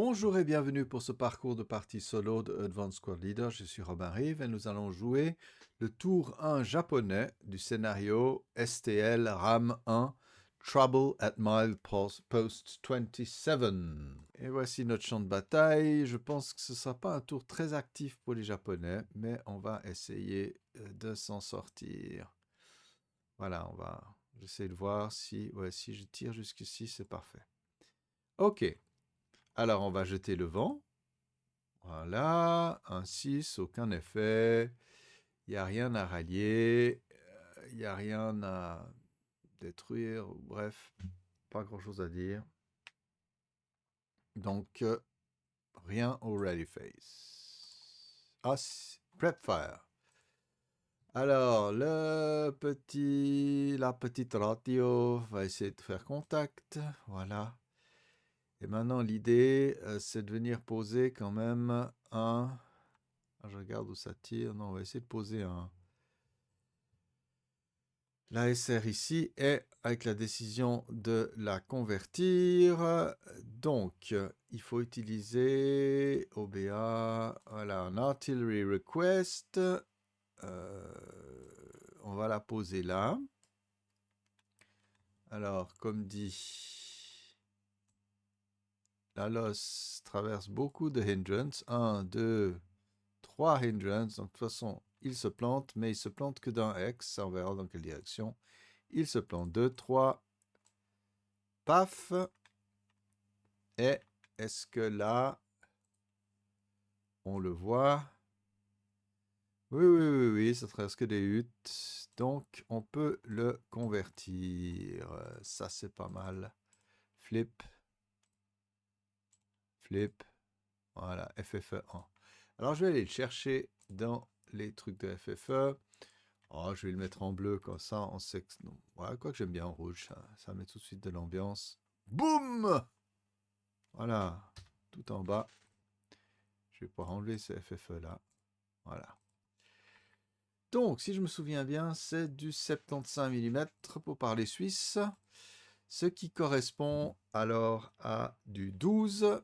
Bonjour et bienvenue pour ce parcours de partie solo de Advanced Squad Leader. Je suis Robin Rive et nous allons jouer le tour 1 japonais du scénario STL RAM 1 Trouble at Mile Post 27. Et voici notre champ de bataille. Je pense que ce ne sera pas un tour très actif pour les Japonais, mais on va essayer de s'en sortir. Voilà, j'essaie de voir si je tire jusqu'ici, c'est parfait. Ok. Alors, on va jeter le vent. Voilà, un 6, aucun effet. Il n'y a rien à rallier. Il n'y a rien à détruire. Bref, pas grand-chose à dire. Donc, rien au ready face. Ah, prep fire. Alors, la petite radio va essayer de faire contact. Voilà. Et maintenant, l'idée, c'est de venir poser quand même un... Je regarde où ça tire. Non, on va essayer de poser un... l'ASR ici et avec la décision de la convertir. Donc, il faut utiliser OBA. Voilà, un artillery request. On va la poser là. Alors, comme dit... la loss traverse beaucoup de hindrance. 1, 2, 3 hindrance. Donc, de toute façon, il se plante, mais il se plante que d'un X. On verra dans quelle direction. Il se plante 2, 3. Paf. Et est-ce que là, on le voit? Oui, ça traverse que des huttes. Donc, on peut le convertir. Ça, c'est pas mal. Flip. Flip. Voilà, FFE 1. Alors, je vais aller le chercher dans les trucs de FFE. Oh, je vais le mettre en bleu, comme ça, on sait que... Non. Ouais, quoi que j'aime bien en rouge, ça met tout de suite de l'ambiance. Boum! Voilà, tout en bas. Je vais pouvoir enlever ce FFE-là. Voilà. Donc, si je me souviens bien, c'est du 75 mm pour parler suisse, ce qui correspond alors à du 12.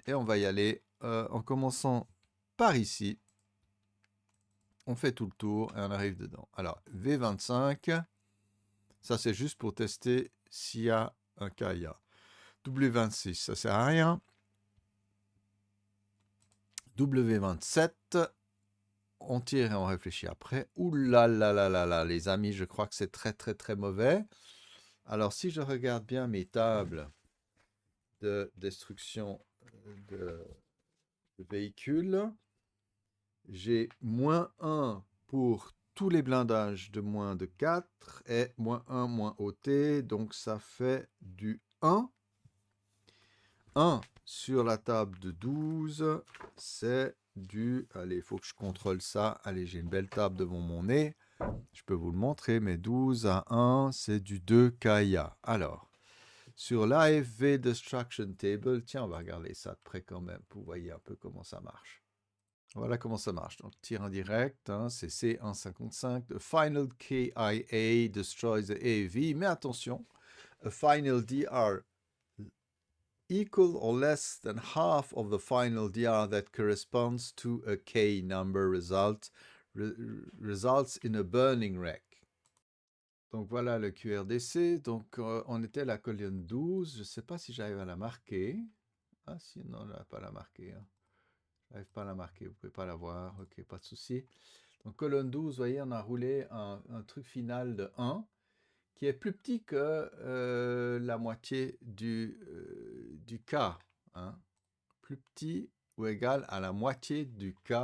Et on va y aller en commençant par ici. On fait tout le tour et on arrive dedans. Alors, V25, ça c'est juste pour tester s'il y a un KIA. W26, ça sert à rien. W27, on tire et on réfléchit après. Ouh là là là là là, les amis, je crois que c'est très très très mauvais. Alors, si je regarde bien mes tables de destruction de véhicules, j'ai -1 pour tous les blindages de moins de 4 et -1 moins OT, donc ça fait du 1. 1 sur la table de 12, c'est du... Allez, il faut que je contrôle ça. Allez, j'ai une belle table devant mon nez. Je peux vous le montrer, mais 12 à 1, c'est du 2 KIA. Alors, sur l'AFV Destruction Table, tiens, on va regarder ça de près quand même, pour voir un peu comment ça marche. Voilà comment ça marche. Donc, tir indirect, hein, c'est C155. The final KIA destroys the AAV. Mais attention, a final DR equal or less than half of the final DR that corresponds to a K number results in a burning wreck. Donc voilà le QRDC. Donc on était à la colonne 12. Je ne sais pas si j'arrive à la marquer. Ah si, non, je n'arrive pas à la marquer. Hein. Je n'arrive pas à la marquer, vous ne pouvez pas la voir. Ok, pas de souci. Donc colonne 12, vous voyez, on a roulé un truc final de 1 qui est plus petit que la moitié du K. Hein. Plus petit ou égal à la moitié du K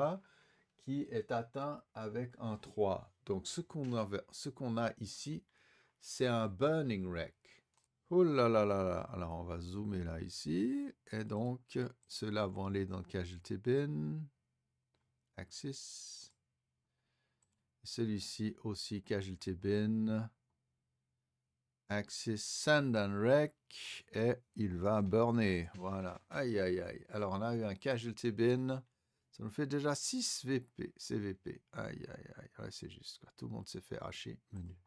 qui est atteint avec un 3. Donc ce qu'on a ici, c'est un burning wreck. Oh là là là là. Alors on va zoomer là ici. Et donc ceux-là vont aller dans le casualty bin. Axis. Celui-ci aussi casualty bin. Axis send and wreck. Et il va burner. Voilà. Aïe aïe aïe. Alors on a eu un casualty bin. Ça nous fait déjà 6 VP, CVP. Aïe aïe aïe. Ouais, c'est juste quoi. Tout le monde s'est fait hacher. Menu.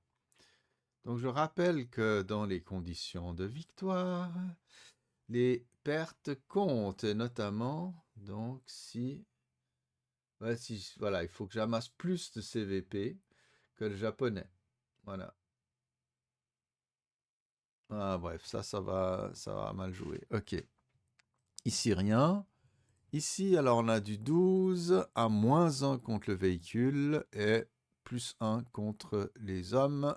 Donc je rappelle que dans les conditions de victoire, Les pertes comptent, notamment, donc si... Ouais, si, voilà, il faut que j'amasse plus de CVP que le japonais. Voilà. Ah, bref, ça va mal jouer. Ok. Ici, rien. Ici, alors, on a du 12 à -1 contre le véhicule et +1 contre les hommes.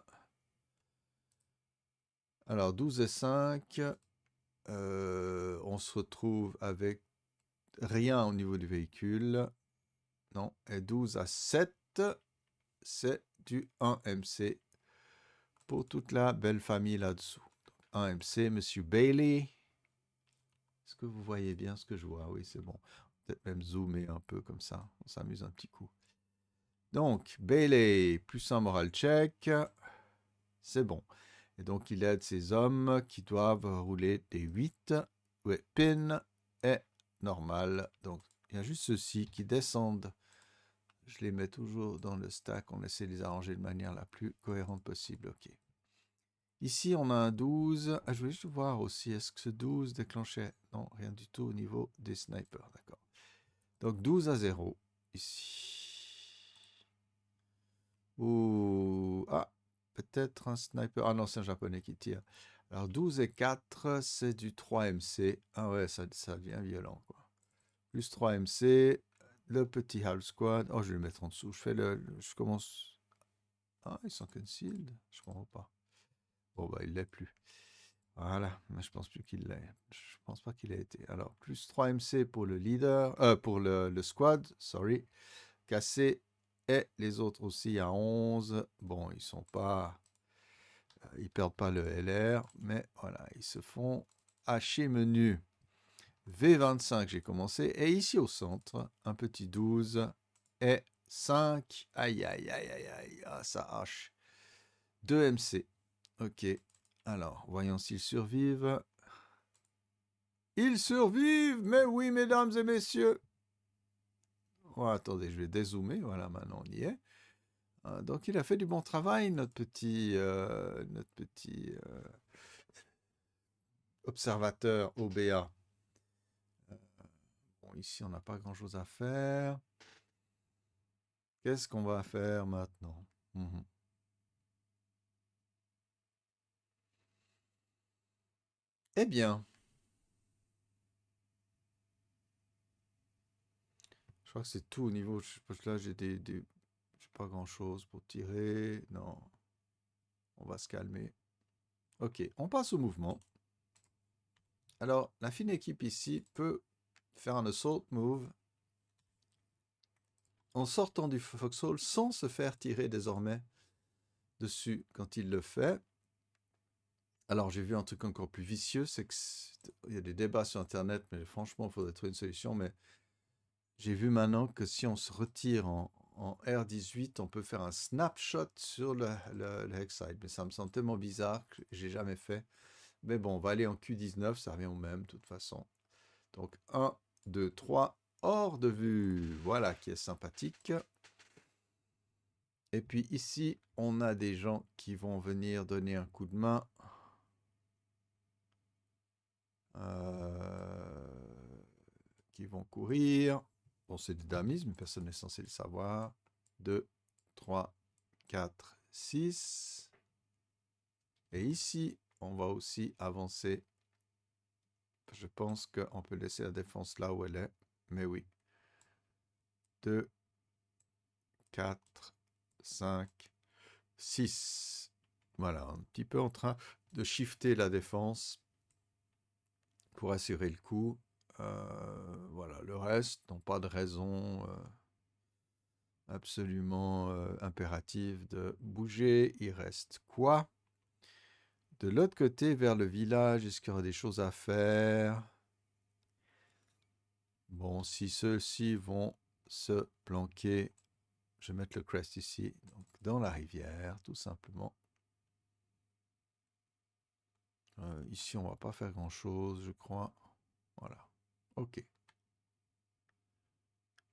Alors, 12 et 5, on se retrouve avec rien au niveau du véhicule. Non, et 12 à 7, c'est du 1MC pour toute la belle famille là-dessous. 1MC, Monsieur Bailey. Est-ce que vous voyez bien ce que je vois? Oui, c'est bon. Peut-être même zoomer un peu comme ça. On s'amuse un petit coup. Donc, Bailey, +1 moral check. C'est bon. Et donc, il aide ses hommes qui doivent rouler des 8. Ouais, pin est normal. Donc, il y a juste ceux-ci qui descendent. Je les mets toujours dans le stack. On essaie de les arranger de manière la plus cohérente possible. OK. Ici, on a un 12. Ah, je voulais juste voir aussi, est-ce que ce 12 déclenchait? Non, rien du tout au niveau des snipers, d'accord. Donc 12 à 0, ici. Ouh, ah, peut-être un sniper. Ah non, c'est un japonais qui tire. Alors 12 et 4, c'est du 3MC. Ah ouais, ça devient violent, quoi. Plus 3MC, le petit half squad. Oh, je vais le mettre en dessous. Je commence... Ah, ils sont concealed? Je comprends pas. Bon, bah, il l'est plus. Voilà, mais je pense plus qu'il l'ait. Je pense pas qu'il ait été. Alors, plus 3 MC pour le leader, pour le squad, sorry. Cassé et les autres aussi à 11. Bon, ils sont pas, ils perdent pas le LR, mais voilà, ils se font hacher menu. V25, j'ai commencé. Et ici au centre, un petit 12 et 5. Aïe, aïe, aïe, aïe, aïe. Ah, ça hache. 2 MC. Ok. Alors, voyons s'ils survivent. Ils survivent! Mais oui, mesdames et messieurs! Oh, attendez, je vais dézoomer. Voilà, maintenant on y est. Donc, il a fait du bon travail, notre petit observateur OBA. Bon, ici, on n'a pas grand-chose à faire. Qu'est-ce qu'on va faire maintenant? Eh bien, je crois que c'est tout au niveau. Parce que là, j'ai pas grand-chose pour tirer. Non, on va se calmer. Ok, on passe au mouvement. Alors, la fine équipe ici peut faire un assault move en sortant du foxhole sans se faire tirer désormais dessus quand il le fait. Alors, j'ai vu un truc encore plus vicieux, c'est qu'il y a des débats sur Internet, mais franchement, il faudrait trouver une solution. Mais j'ai vu maintenant que si on se retire en R18, on peut faire un snapshot sur le Hexside. Mais ça me semble tellement bizarre que j'ai jamais fait. Mais bon, on va aller en Q19, ça revient au même, de toute façon. Donc, 1, 2, 3, hors de vue. Voilà qui est sympathique. Et puis ici, on a des gens qui vont venir donner un coup de main. Qui vont courir. Bon, c'est du damisme, personne n'est censé le savoir. 2, 3, 4, 6. Et ici, on va aussi avancer. Je pense qu'on peut laisser la défense là où elle est. Mais oui. 2, 4, 5, 6. Voilà, un petit peu en train de shifter la défense pour assurer le coup. Voilà, le reste n'ont pas de raison absolument impérative de bouger. Il reste quoi? De l'autre côté, vers le village, est-ce qu'il y aura des choses à faire? Bon, si ceux-ci vont se planquer, je vais mettre le crest ici, donc dans la rivière, tout simplement. Ici, on va pas faire grand-chose, je crois. Voilà. Ok.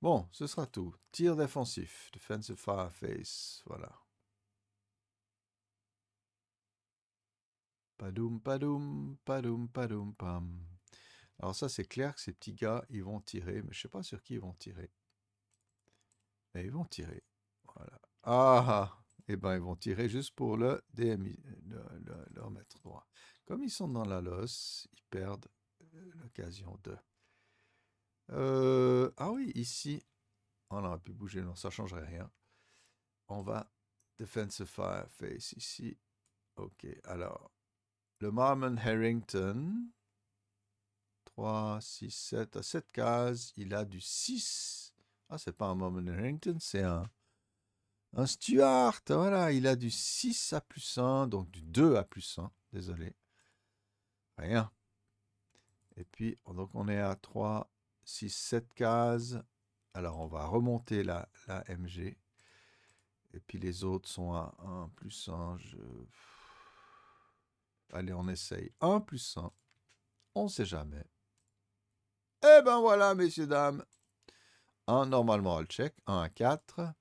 Bon, ce sera tout. Tir défensif. Defensive fireface. Voilà. Padoum, padoum, padoum, padoum, pam. Alors ça, c'est clair que ces petits gars, ils vont tirer, mais je sais pas sur qui ils vont tirer. Mais ils vont tirer. Voilà. Ah! Eh ben, ils vont tirer juste pour le DMI, le remettre droit. Comme ils sont dans la losse, ils perdent l'occasion de. Ah oui, ici, on aurait pu bouger, non, ça changerait rien. On va defensive fire face ici. Ok, alors, le Marmon Harrington, 3, 6, 7, à 7 cases, il a du 6. Ah, c'est pas un Marmon Harrington, c'est un Stuart. Voilà, il a du 6 à plus 1, donc du 2 à plus 1. Désolé. Rien. Et puis, donc on est à 3, 6, 7 cases. Alors, on va remonter la MG. Et puis, les autres sont à 1 plus 1. Allez, on essaye. 1 plus 1. On ne sait jamais. Eh ben voilà, messieurs, dames. Un normal moral check. 1 à 4.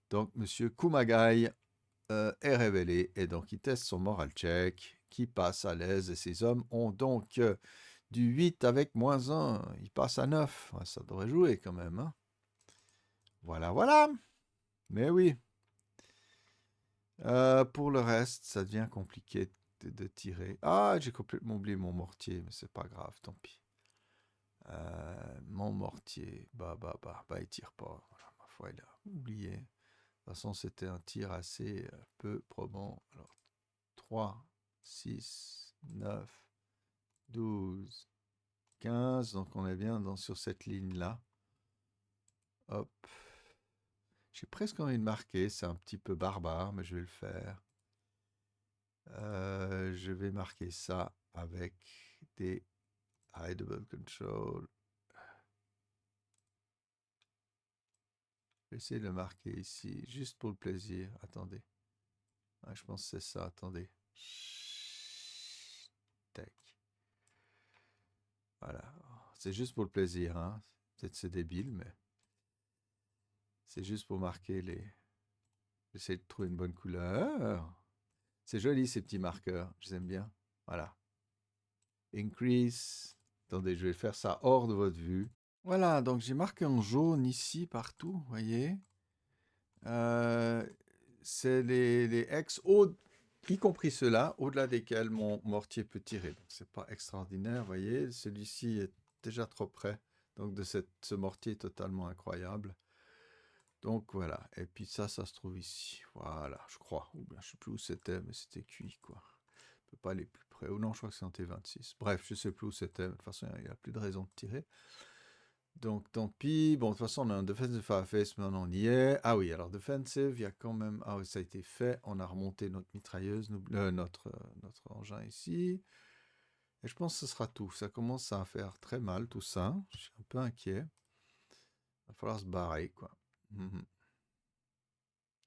Donc, monsieur Kumagai est révélé. Et donc, il teste son moral check, qui passe à l'aise. Et ces hommes ont donc du 8 avec moins 1. Il passe à 9. Ouais, ça devrait jouer quand même. Hein. Voilà, voilà. Mais oui. Pour le reste, ça devient compliqué de tirer. Ah, j'ai complètement oublié mon mortier, mais c'est pas grave, tant pis. Mon mortier, il tire pas. Voilà, ma foi, il a oublié. De toute façon, c'était un tir assez peu probant. Alors, 3, 6, 9, 12, 15. Donc, on est bien sur cette ligne-là. Hop. J'ai presque envie de marquer. C'est un petit peu barbare, mais je vais le faire. Je vais marquer ça avec des hideable control. Je vais essayer de le marquer ici, juste pour le plaisir. Attendez. Ah, je pense que c'est ça. Attendez. Tac. Voilà. C'est juste pour le plaisir. Hein. Peut-être c'est débile, mais c'est juste pour marquer les. J'essaie de trouver une bonne couleur. C'est joli ces petits marqueurs. Je les aime bien. Voilà. Increase. Attendez, je vais faire ça hors de votre vue. Voilà, donc j'ai marqué en jaune ici, partout, vous voyez. Euh, c'est les X, y compris ceux-là, au-delà desquels mon mortier peut tirer. Donc c'est pas extraordinaire, vous voyez. Celui-ci est déjà trop près, donc de ce mortier totalement incroyable. Donc voilà, et puis ça se trouve ici. Voilà, je crois. Ou bien je sais plus où c'était, mais c'était cuit, quoi. Je peux pas aller plus près. Ou non, je crois que c'est en T26. Bref, je sais plus où c'était. De toute façon, il n'y a plus de raison de tirer. Donc, tant pis. Bon, de toute façon, on a un defensive fireface, mais on y est. Ah oui, alors defensive, il y a quand même... Ah oui, ça a été fait. On a remonté notre mitrailleuse, notre engin ici. Et je pense que ce sera tout. Ça commence à faire très mal, tout ça. Je suis un peu inquiet. Il va falloir se barrer, quoi.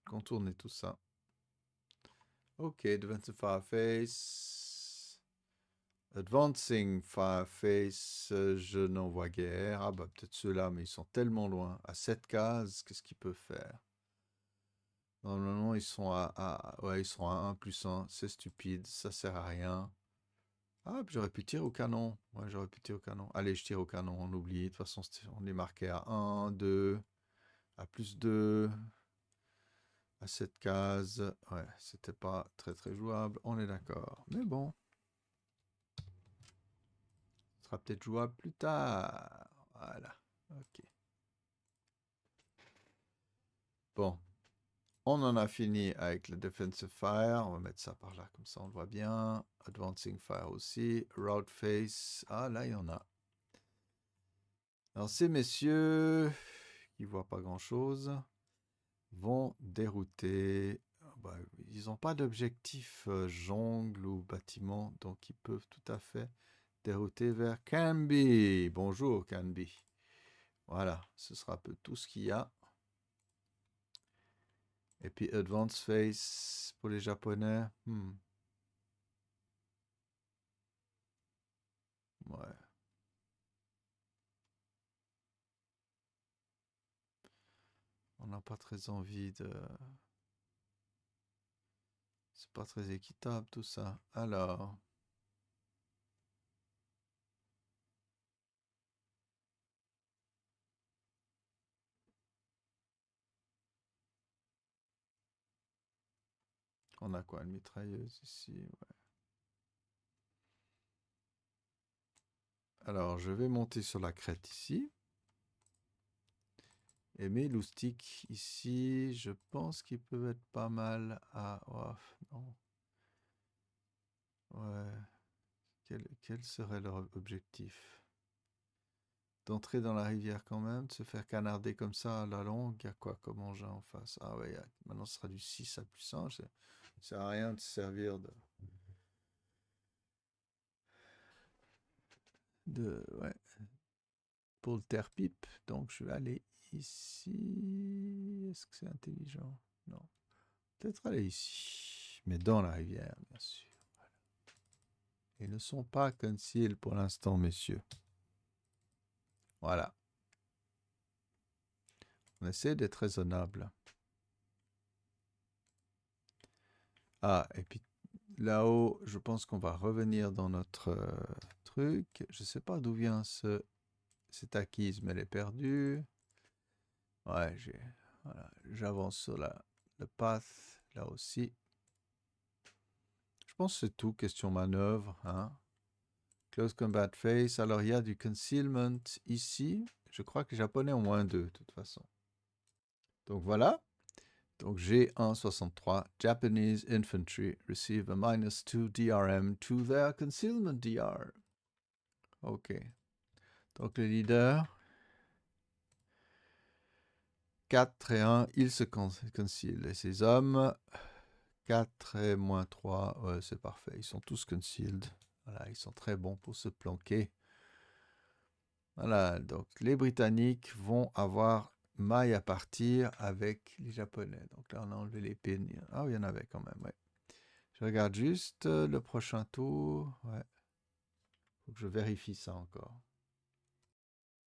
Contourner tout ça. Ok, defensive fireface. Advancing Fireface, je n'en vois guère. Ah bah peut-être ceux-là, mais ils sont tellement loin. À 7 cases, qu'est-ce qu'ils peuvent faire? Normalement, ils sont ouais, ils sont à 1 plus 1. C'est stupide, ça sert à rien. Ah, puis j'aurais pu tirer au canon. Ouais, j'aurais pu tirer au canon. Allez, je tire au canon, on oublie. De toute façon, on est marqué à 1, 2, à plus 2, à 7 cases. Ouais, c'était pas très très jouable, on est d'accord. Mais bon, ce sera peut-être jouable plus tard. Voilà, ok. Bon, on en a fini avec le Defensive Fire. On va mettre ça par là, comme ça on le voit bien. Advancing Fire aussi. Route Face. Ah, là, il y en a. Alors, ces messieurs, qui ne voient pas grand-chose, vont dérouter. Bah, ils n'ont pas d'objectif jungle ou bâtiment, donc ils peuvent tout à fait dérouter vers Canby. Bonjour, Canby. Voilà, ce sera un peu tout ce qu'il y a. Et puis Advance Face pour les Japonais. Ouais. On n'a pas très envie de... C'est pas très équitable tout ça. Alors... On a quoi? Une mitrailleuse ici, ouais. Alors, je vais monter sur la crête ici. Et mes loustiques ici, je pense qu'ils peuvent être pas mal à... Oh, non. Ouais. Quel serait leur objectif? D'entrer dans la rivière quand même, de se faire canarder comme ça à la longue, il y a quoi comme engin en face? Ah ouais, maintenant ce sera du 6 à plus 1, ça sert à rien de se servir ouais, pour le terre-pipe. Donc je vais aller ici. Est-ce que c'est intelligent? Non. Peut-être aller ici, mais dans la rivière, bien sûr. Ils ne sont pas concealed pour l'instant, messieurs. Voilà. On essaie d'être raisonnable. Ah, et puis là-haut, je pense qu'on va revenir dans notre truc. Je ne sais pas d'où vient cette acquise, mais elle est perdue. Ouais, voilà, j'avance sur le path, là aussi. Je pense que c'est tout, question manœuvre. Hein. Close combat phase. Alors, il y a du concealment ici. Je crois que les Japonais ont -2, de toute façon. Donc, voilà. Donc, G163, Japanese infantry receive a -2 DRM to their concealment DR. Ok. Donc, le leader, 4 et 1, il se conceal. Et ses hommes, 4 et -3, ouais, c'est parfait. Ils sont tous concealed. Voilà, ils sont très bons pour se planquer. Voilà, donc les Britanniques vont avoir maille à partir avec les Japonais. Donc là, on a enlevé les pins. Ah oui, il y en avait quand même, ouais. Je regarde juste le prochain tour. Ouais, faut que je vérifie ça encore.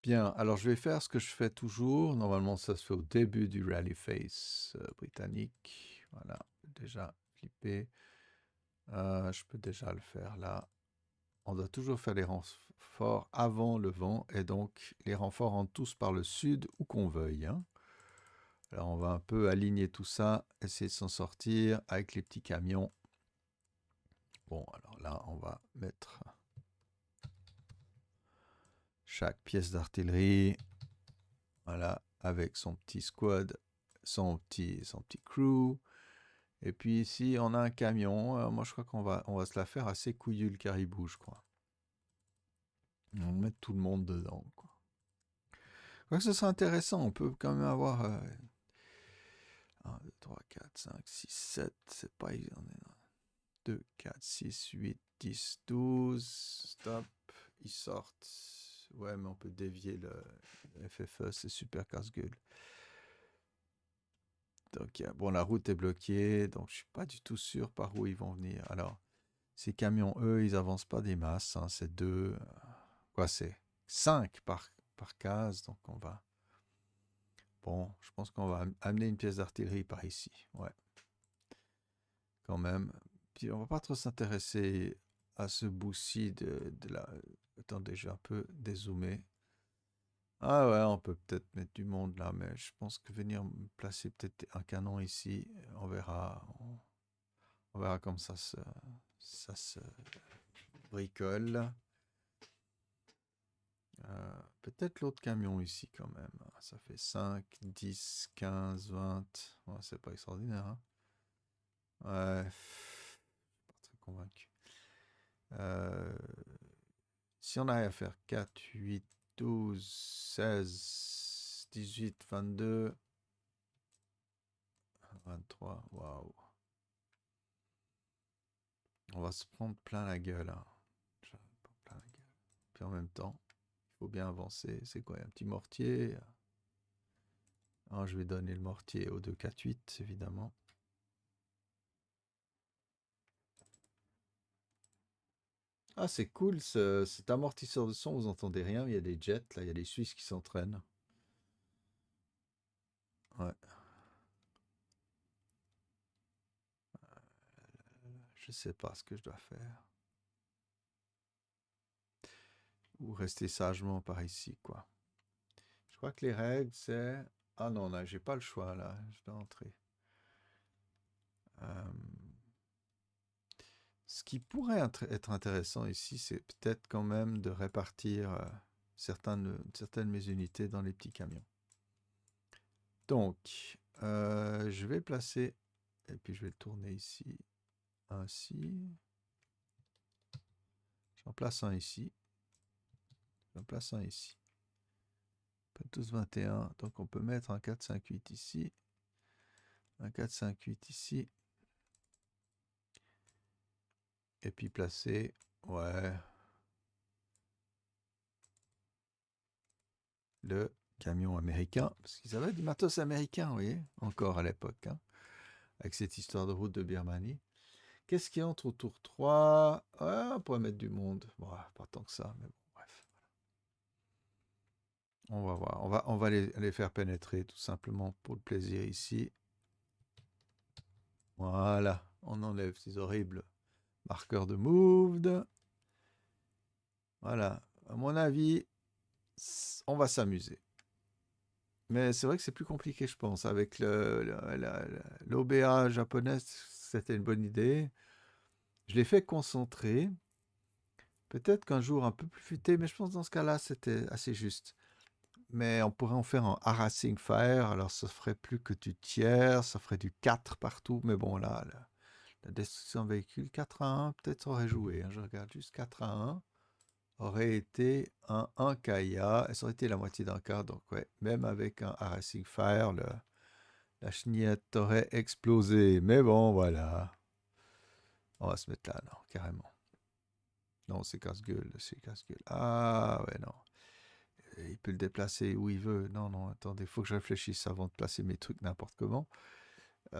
Bien, alors je vais faire ce que je fais toujours. Normalement, ça se fait au début du rally phase britannique. Voilà, déjà flippé. Je peux déjà le faire là. On doit toujours faire les renforts avant le vent, et donc les renforts rentrent tous par le sud, où qu'on veuille. Hein. Alors on va un peu aligner tout ça, essayer de s'en sortir avec les petits camions. Bon, alors là, on va mettre chaque pièce d'artillerie, voilà, avec son petit squad, son petit crew. Et puis ici, on a un camion. Moi, je crois on va se la faire assez couillu le caribou, je crois. On va mettre tout le monde dedans, quoi. Je crois que ce sera intéressant. On peut quand même avoir 1, 2, 3, 4, 5, 6, 7. C'est pas évident. 2, 4, 6, 8, 10, 12. Stop. Ils sortent. Ouais, mais on peut dévier le FFE. C'est super casse-gueule. Donc, bon, la route est bloquée. Donc, je suis pas du tout sûr par où ils vont venir. Alors, ces camions, eux, ils avancent pas des masses. Hein, c'est 2. Quoi, c'est 5 par case. Donc, on va. Bon, je pense qu'on va amener une pièce d'artillerie par ici. Ouais. Quand même. Puis on va pas trop s'intéresser à ce bout-ci de la... Attendez, je vais un peu dézoomer. Ah ouais, on peut peut-être mettre du monde là, mais je pense que venir placer peut-être un canon ici, on verra. On verra comme ça se bricole. Peut-être l'autre camion ici quand même. Ça fait 5, 10, 15, 20. Ouais, c'est pas extraordinaire. Hein. Ouais, pas très convaincu. Si on arrive à faire 4, 8, 12, 16, 18, 22, 23, waouh. On va se prendre plein la gueule. Hein. Plein la gueule. Puis en même temps, il faut bien avancer. C'est quoi, un petit mortier? Alors, je vais donner le mortier au 2, 4, 8, évidemment. Ah, c'est cool, cet amortisseur de son, vous entendez rien, il y a des jets, là, il y a des Suisses qui s'entraînent. Ouais. Je sais pas ce que je dois faire. Ou rester sagement par ici, quoi. Je crois que les règles, c'est... Ah non, là, j'ai pas le choix, là. Je dois entrer. ce qui pourrait être intéressant ici, c'est peut-être quand même de répartir certaines de mes unités dans les petits camions. Donc, je vais placer, et puis je vais le tourner ici, ainsi. J'en place un ici. J'en place un ici. Tous 21, donc on peut mettre un 4, 5, 8 ici. Un 4, 5, 8 ici. Et puis placer, ouais, le camion américain, parce qu'ils avaient du matos américain, vous voyez, encore à l'époque, hein, avec cette histoire de route de Birmanie. Qu'est-ce qui entre au tour 3? Ouais, on pourrait mettre du monde. Bon, pas tant que ça, mais bon, bref. On va voir. On va les faire pénétrer tout simplement pour le plaisir ici. Voilà, on enlève ces horribles marqueurs de moved. Voilà, à mon avis, on va s'amuser. Mais c'est vrai que c'est plus compliqué, je pense. Avec l'OBA japonaise, c'était une bonne idée. Je l'ai fait concentrer. Peut-être qu'un jour un peu plus futé, mais je pense que dans ce cas-là, c'était assez juste. Mais on pourrait en faire un harassing fire, alors ça ferait plus que du tiers, ça ferait du 4 partout. Mais bon, là, la destruction véhicule 4 à 1, peut-être aurait joué, hein. Je regarde juste 4 à 1. Aurait été un 1 Kaya, et ça aurait été la moitié d'un quart, donc ouais, même avec un harassing fire, la chenillette aurait explosé. Mais bon, voilà. On va se mettre là, non, carrément. Non, c'est casse-gueule, c'est casse-gueule. Ah, ouais, non. Il peut le déplacer où il veut. Non, non, attendez, il faut que je réfléchisse avant de placer mes trucs n'importe comment. Ouais.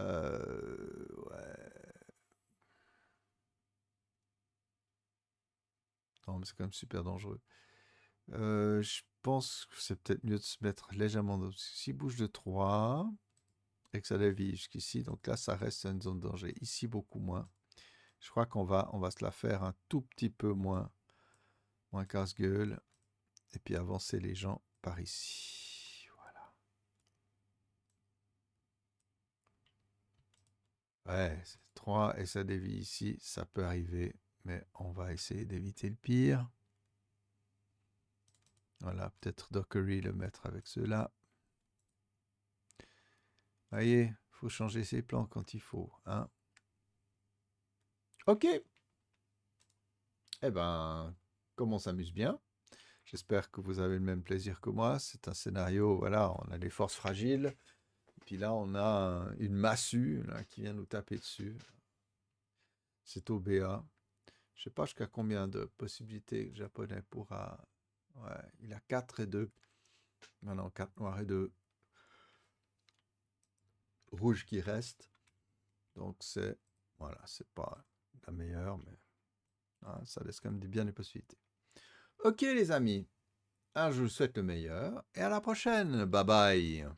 Non, mais c'est quand même super dangereux. Je pense que c'est peut-être mieux de se mettre légèrement... S'il bouge de 3 et que ça dévie jusqu'ici, donc là, ça reste une zone de danger. Ici, beaucoup moins. Je crois on va se la faire un tout petit peu moins casse-gueule. Et puis avancer les gens par ici. Voilà. Ouais, c'est 3 et ça dévie ici. Ça peut arriver, mais on va essayer d'éviter le pire. Voilà, peut-être Dockery le mettre avec ceux-là. Voyez, faut changer ses plans quand il faut, hein. Ok. Eh ben, comme on s'amuse bien. J'espère que vous avez le même plaisir que moi. C'est un scénario, voilà, on a des forces fragiles. Puis là, on a une massue là, qui vient nous taper dessus. C'est OBA. Je sais pas jusqu'à combien de possibilités le japonais pourra. Ouais, il a 4 et 2. Maintenant, 4 noirs et 2 rouges qui restent. Donc c'est. Voilà, c'est pas la meilleure, mais ça laisse quand même bien des possibilités. Ok les amis, je vous souhaite le meilleur et à la prochaine. Bye bye.